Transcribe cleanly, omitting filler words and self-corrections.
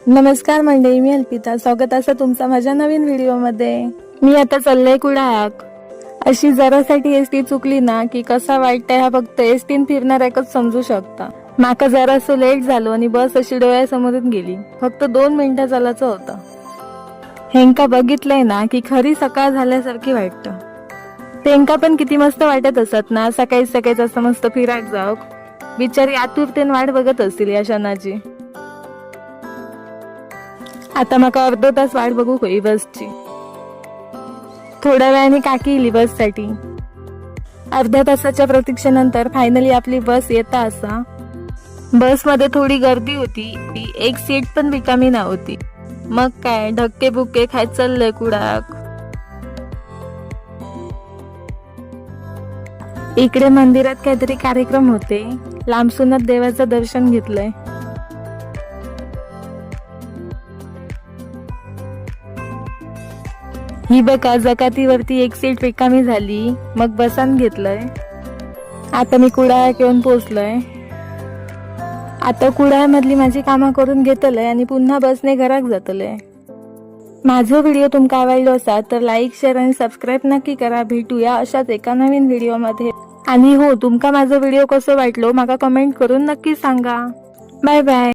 नमस्कार मंडळी, मी अल्पिता. स्वागत असं तुमचं माझ्या नवीन व्हिडिओमध्ये. मी आता चाललंय कुडाळाक. अशी जरासाठी एसटी चुकली ना की कसा वाटतंय हा फक्त एसटीन फिरणाऱ्याकच समजू शकता. माका जरासं लेट झालो आणि बस अशी डोळ्यासमोरून गेली. फक्त 2 मिनिटं चालायचं होतं. हेंका बघितलंय ना की खरी सकाळ झाल्यासारखी वाटतं. तेंका पण किती मस्त वाटत असत ना सकाळी सकाळीच असं मस्त फिराक जाऊ. बिचारी आतुरतेने वाट बघत असतील या क्षणाची. आता माका अर्धा तास वाट बघू होई बसची. थोड्या वेळाने काकी इली बससाठी. अर्ध्या तासाच्या प्रतीक्षेनंतर फायनली आपली बस येता असा. बस मध्ये थोडी गर्दी होती. एक सीट पण रिकामी नव्हती. मग काय धक्के बुक्के खायच चाललंय कुडाक. इकडे मंदिरात काहीतरी कार्यक्रम होते. लांबसूनच देवाचं दर्शन घेतलंय. ही बघा जकातीवरती एक सीट रिकामी झाली. मग बसान घेतलंय. आता मी कुडाळात येऊन पोहोचलोय. आता कुडाळमधली माझी कामं करून घेतलंय आणि पुन्हा बसने घराक जातलंय. माझा व्हिडिओ तुमका आवडलो असा तर लाईक, शेअर आणि सबस्क्राईब नक्की करा. भेटूया अशाच एका नवीन व्हिडिओमध्ये. आणि हो, तुमका माझा व्हिडिओ कसं वाटलो माका कमेंट करून नक्की सांगा. Bye bye.